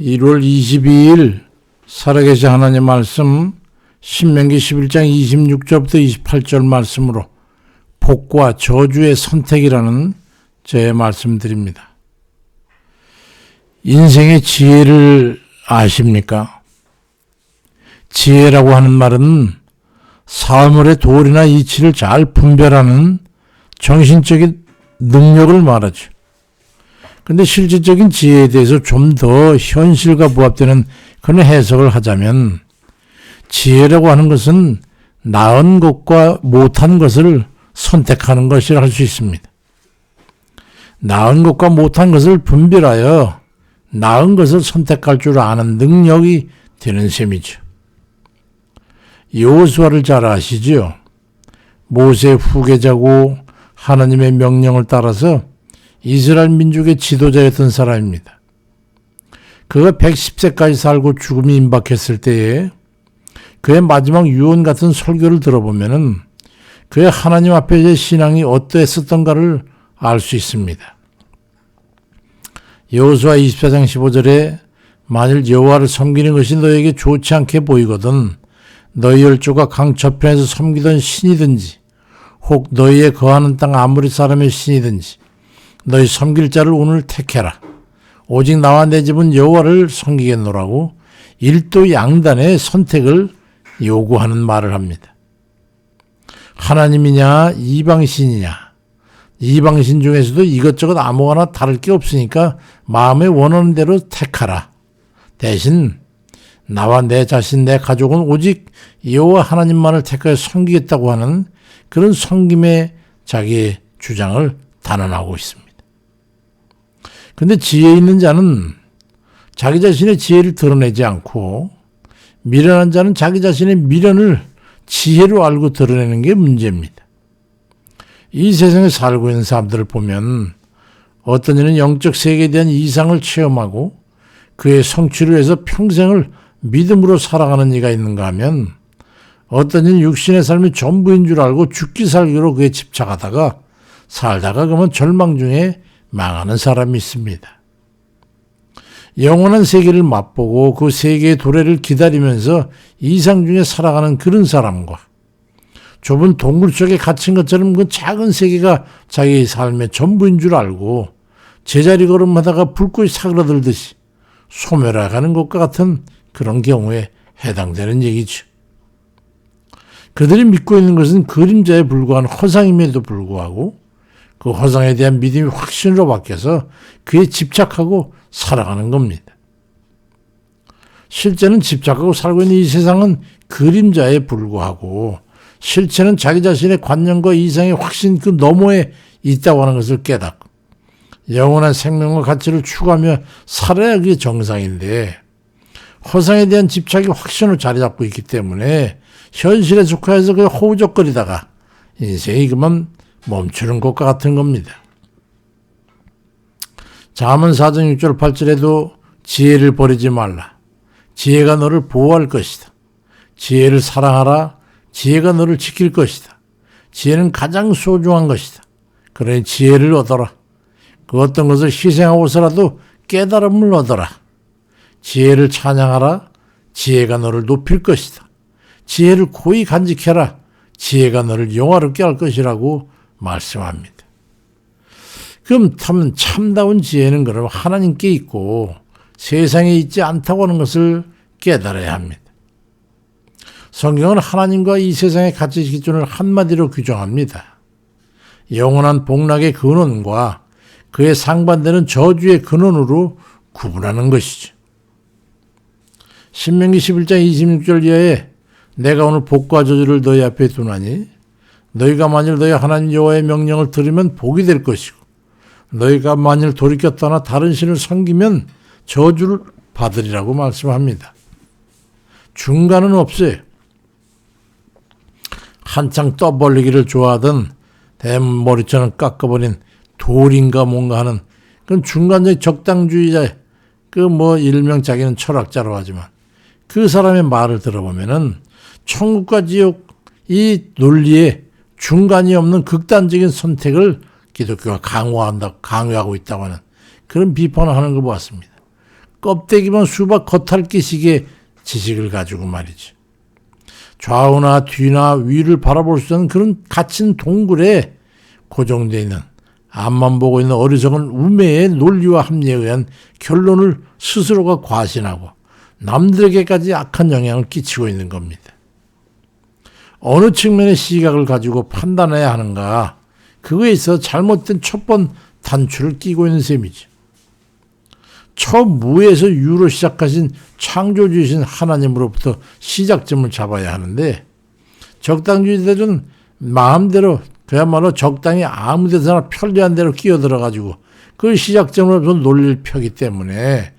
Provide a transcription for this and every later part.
1월 22일 살아계신 하나님 말씀 신명기 11장 26절부터 28절 말씀으로 복과 저주의 선택이라는 제 말씀드립니다. 인생의 지혜를 아십니까? 지혜라고 하는 말은 사물의 도리나 이치를 잘 분별하는 정신적인 능력을 말하죠. 근데 실질적인 지혜에 대해서 좀 더 현실과 부합되는 그런 해석을 하자면 지혜라고 하는 것은 나은 것과 못한 것을 선택하는 것이라 할 수 있습니다. 나은 것과 못한 것을 분별하여 나은 것을 선택할 줄 아는 능력이 되는 셈이죠. 여호수아를 잘 아시죠? 모세의 후계자고 하나님의 명령을 따라서 이스라엘 민족의 지도자였던 사람입니다. 그가 110세까지 살고 죽음이 임박했을 때에 그의 마지막 유언 같은 설교를 들어보면은 그의 하나님 앞에서의 신앙이 어떠했었던가를 알 수 있습니다. 여호수아 24장 15절에 만일 여호와를 섬기는 것이 너에게 좋지 않게 보이거든 너희 열조가 강 저편에서 섬기던 신이든지 혹 너희의 거하는 땅 아무리 사람의 신이든지 너희 섬길 자를 오늘 택해라. 오직 나와 내 집은 여호와를 섬기겠노라고 일도 양단의 선택을 요구하는 말을 합니다. 하나님이냐 이방신이냐, 이방신 중에서도 이것저것 아무거나 다를 게 없으니까 마음에 원하는 대로 택하라. 대신 나와 내 자신 내 가족은 오직 여호와 하나님만을 택하여 섬기겠다고 하는 그런 섬김의 자기의 주장을 단언하고 있습니다. 근데 지혜 있는 자는 자기 자신의 지혜를 드러내지 않고 미련한 자는 자기 자신의 미련을 지혜로 알고 드러내는 게 문제입니다. 이 세상에 살고 있는 사람들을 보면 어떤 이는 영적 세계에 대한 이상을 체험하고 그의 성취를 위해서 평생을 믿음으로 살아가는 이가 있는가 하면 어떤 이는 육신의 삶이 전부인 줄 알고 죽기 살기로 그에 집착하다가 살다가 그만 절망 중에 망하는 사람이 있습니다. 영원한 세계를 맛보고 그 세계의 도래를 기다리면서 이상 중에 살아가는 그런 사람과 좁은 동굴 속에 갇힌 것처럼 그 작은 세계가 자기 삶의 전부인 줄 알고 제자리 걸음하다가 불꽃이 사그라들듯이 소멸해가는 것과 같은 그런 경우에 해당되는 얘기죠. 그들이 믿고 있는 것은 그림자에 불과한 허상임에도 불구하고 그 허상에 대한 믿음이 확신으로 바뀌어서 그에 집착하고 살아가는 겁니다. 실제는 집착하고 살고 있는 이 세상은 그림자에 불과하고 실체는 자기 자신의 관념과 이상의 확신 그 너머에 있다고 하는 것을 깨닫고 영원한 생명과 가치를 추구하며 살아야 그게 정상인데 허상에 대한 집착이 확신으로 자리 잡고 있기 때문에 현실에 속하여서 그 허우적거리다가 인생이 그만 멈추는 것과 같은 겁니다. 잠언 4장 6절 8절에도 지혜를 버리지 말라. 지혜가 너를 보호할 것이다. 지혜를 사랑하라. 지혜가 너를 지킬 것이다. 지혜는 가장 소중한 것이다. 그러니 지혜를 얻어라. 그 어떤 것을 희생하고서라도 깨달음을 얻어라. 지혜를 찬양하라. 지혜가 너를 높일 것이다. 지혜를 고이 간직해라. 지혜가 너를 영화롭게 할 것이라고 말씀합니다. 그럼 참다운 지혜는 그럼 하나님께 있고 세상에 있지 않다고 하는 것을 깨달아야 합니다. 성경은 하나님과 이 세상의 가치 기준을 한마디로 규정합니다. 영원한 복락의 근원과 그에 상반되는 저주의 근원으로 구분하는 것이죠. 신명기 11장 26절 이하에 내가 오늘 복과 저주를 너희 앞에 두나니 너희가 만일 너희 하나님 여호와의 명령을 들으면 복이 될 것이고 너희가 만일 돌이켜 떠나 다른 신을 섬기면 저주를 받으리라고 말씀합니다. 중간은 없어요. 한창 떠벌리기를 좋아하던 대머리처럼 깎아버린 돌인가 뭔가 하는 그런 중간적인 적당주의자 일명 자기는 철학자로 하지만 그 사람의 말을 들어보면은 천국과 지옥 이 논리에 중간이 없는 극단적인 선택을 기독교가 강요하고 있다고 하는 그런 비판을 하는 걸 보았습니다. 껍데기만 수박 겉핥기식의 지식을 가지고 말이지. 좌우나 뒤나 위를 바라볼 수 있는 그런 갇힌 동굴에 고정되어 있는 앞만 보고 있는 어리석은 우매의 논리와 합리에 의한 결론을 스스로가 과신하고 남들에게까지 악한 영향을 끼치고 있는 겁니다. 어느 측면의 시각을 가지고 판단해야 하는가, 그거에 있어 잘못된 첫 번 단추를 끼고 있는 셈이죠. 처무에서 유로 시작하신 창조주이신 하나님으로부터 시작점을 잡아야 하는데, 적당주의자들은 마음대로 그야말로 적당히 아무 데서나 편리한 대로 끼어들어가지고 그 시작점으로부터 논리를 펴기 때문에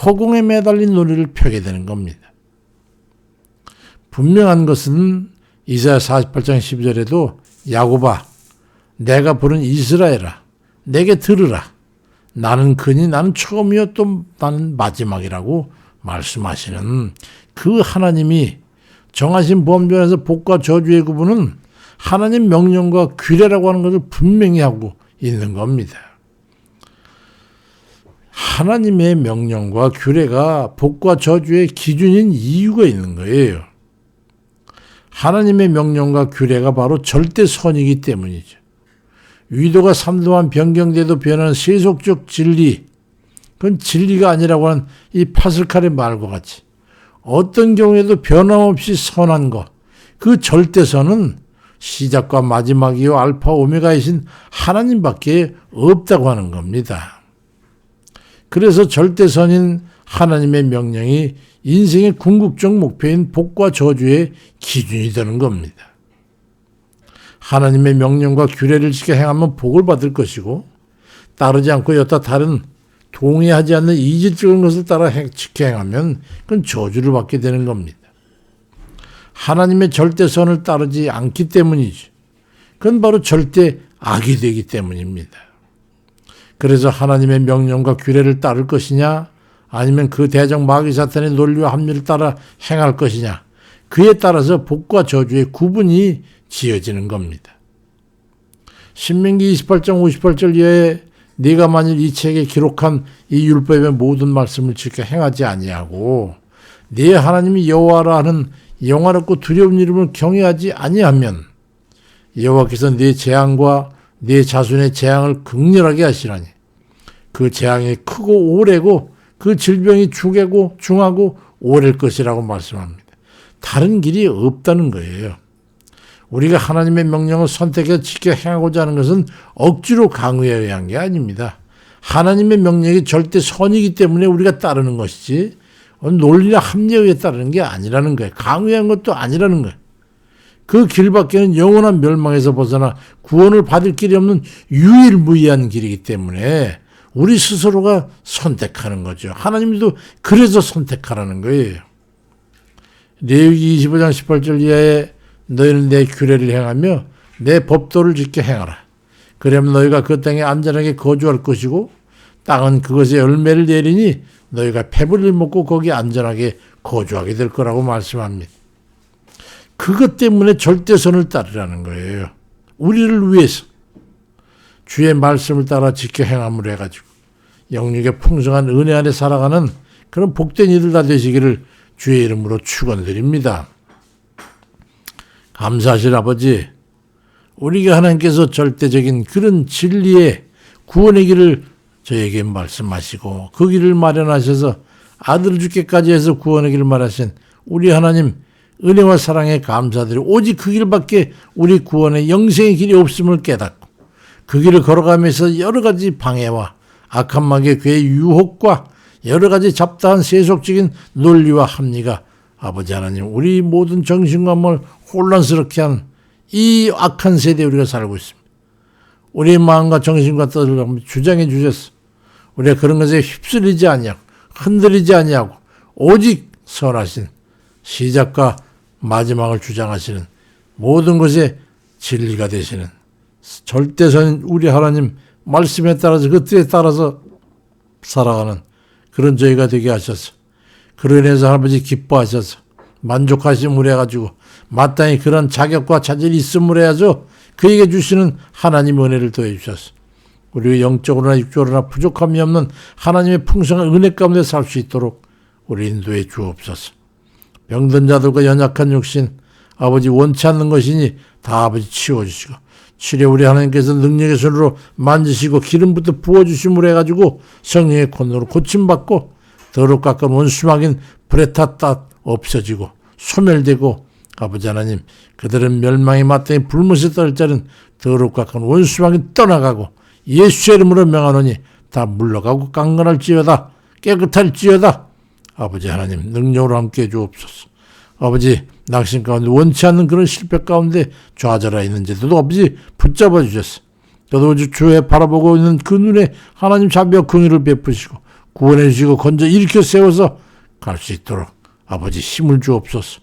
허공에 매달린 논리를 펴게 되는 겁니다. 분명한 것은 이사야 48장 12절에도 야곱아 내가 부른 이스라엘아 내게 들으라. 나는 그니 나는 처음이요 또 나는 마지막이라고 말씀하시는 그 하나님이 정하신 범죄에서 복과 저주의 구분은 하나님 명령과 규례라고 하는 것을 분명히 하고 있는 겁니다. 하나님의 명령과 규례가 복과 저주의 기준인 이유가 있는 거예요. 하나님의 명령과 규례가 바로 절대선이기 때문이죠. 위도가 3도만 변경돼도 변하는 세속적 진리, 그건 진리가 아니라고 하는 이 파슬칼의 말과 같이 어떤 경우에도 변함없이 선한 것, 그 절대선은 시작과 마지막이요 알파 오메가이신 하나님밖에 없다고 하는 겁니다. 그래서 절대선인 하나님의 명령이 인생의 궁극적 목표인 복과 저주의 기준이 되는 겁니다. 하나님의 명령과 규례를 지켜 행하면 복을 받을 것이고 따르지 않고 여타 다른 동의하지 않는 이질적인 것을 따라 지켜 행하면 그건 저주를 받게 되는 겁니다. 하나님의 절대선을 따르지 않기 때문이죠. 그건 바로 절대 악이 되기 때문입니다. 그래서 하나님의 명령과 규례를 따를 것이냐 아니면 그 대적 마귀 사탄의 논리와 합리를 따라 행할 것이냐, 그에 따라서 복과 저주의 구분이 지어지는 겁니다. 신명기 28장 58절 이하에 네가 만일 이 책에 기록한 이 율법의 모든 말씀을 지켜 행하지 아니하고 네 하나님이 여호와라 하는 영화롭고 두려운 이름을 경외하지 아니하면 여호와께서 네 재앙과 네 자손의 재앙을 극렬하게 하시라니 그 재앙이 크고 오래고 그 질병이 중하고 오래일 것이라고 말씀합니다. 다른 길이 없다는 거예요. 우리가 하나님의 명령을 선택해서 지켜 행하고자 하는 것은 억지로 강요에 의한 게 아닙니다. 하나님의 명령이 절대 선이기 때문에 우리가 따르는 것이지 논리나 합리에 의해 따르는 게 아니라는 거예요. 강요한 것도 아니라는 거예요. 그 길밖에는 영원한 멸망에서 벗어나 구원을 받을 길이 없는 유일무이한 길이기 때문에 우리 스스로가 선택하는 거죠. 하나님도 그래서 선택하라는 거예요. 레위기 25장 18절 이하에 너희는 내 규례를 행하며 내 법도를 지켜 행하라. 그러면 너희가 그 땅에 안전하게 거주할 것이고 땅은 그것의 열매를 내리니 너희가 패불을 먹고 거기 안전하게 거주하게 될 거라고 말씀합니다. 그것 때문에 절대선을 따르라는 거예요. 우리를 위해서 주의 말씀을 따라 지켜 행함으로 해가지고 영육의 풍성한 은혜 안에 살아가는 그런 복된 이들 다 되시기를 주의 이름으로 축원드립니다. 감사하실 아버지, 우리가 하나님께서 절대적인 그런 진리의 구원의 길을 저에게 말씀하시고 그 길을 마련하셔서 아들을 주께까지 해서 구원의 길을 말하신 우리 하나님 은혜와 사랑에 감사드리고 오직 그 길밖에 우리 구원의 영생의 길이 없음을 깨닫고 그 길을 걸어가면서 여러 가지 방해와 악한 마귀의 괴의 유혹과 여러 가지 잡다한 세속적인 논리와 합리가 아버지 하나님 우리 모든 정신과 몸을 혼란스럽게 하는 이 악한 세대에 우리가 살고 있습니다. 우리의 마음과 정신과 뜻을 주장해 주셨어. 우리가 그런 것에 휩쓸리지 아니하고 흔들리지 아니하고 오직 선하신 시작과 마지막을 주장하시는 모든 것에 진리가 되시는 절대선인 우리 하나님 말씀에 따라서 그 뜻에 따라서 살아가는 그런 저희가 되게 하셔서 그로 인해서 할아버지 기뻐하셔서 만족하심을 해가지고 마땅히 그런 자격과 자질이 있음을 해야죠. 그에게 주시는 하나님의 은혜를 더해 주셔서 우리 영적으로나 육적으로나 부족함이 없는 하나님의 풍성한 은혜 가운데 살 수 있도록 우리 인도해 주옵소서. 병든 자들과 연약한 육신 아버지 원치 않는 것이니 다 아버지 치워주시고 치료 우리 하나님께서 능력의 손으로 만지시고 기름부터 부어주심으로 해가지고 성령의 권으로 고침받고 더럽고 깎은 원수막인 불에 탔다 없어지고 소멸되고 아버지 하나님 그들은 멸망의 마땅히 불못에 떨 자는 더럽고 깎은 원수막인 떠나가고 예수의 이름으로 명하노니 다 물러가고 강건할지어다 깨끗할지어다. 아버지 하나님 능력으로 함께해 주옵소서. 아버지 낙심 가운데 원치 않는 그런 실패 가운데 좌절하 있는 자들도 아버지 붙잡아 주셨어. 저도 주에 바라보고 있는 그 눈에 하나님 자비와 긍휼을 베푸시고 구원해 주시고 건져 일으켜 세워서 갈 수 있도록 아버지 힘을 주옵소서.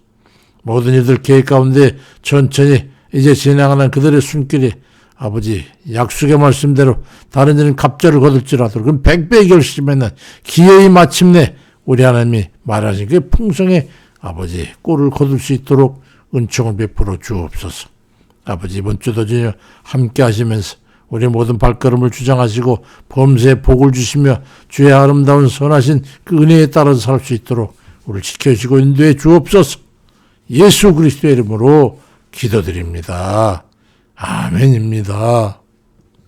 모든 이들 계획 가운데 천천히 이제 지나가는 그들의 손길이 아버지 약속의 말씀대로 다른 일은 갑절을 거둘지라도 그럼 100배의 결심에는 기회의 마침내 우리 하나님이 말하신 그 풍성의 아버지 꼴을 거둘 수 있도록 은총을 베풀어 주옵소서. 아버지 이번 주도 주여 함께 하시면서 우리 모든 발걸음을 주장하시고 범사에 복을 주시며 주의 아름다운 선하신 그 은혜에 따라서 살 수 있도록 우리를 지켜주시고 인도해 주옵소서. 예수 그리스도의 이름으로 기도드립니다. 아멘입니다.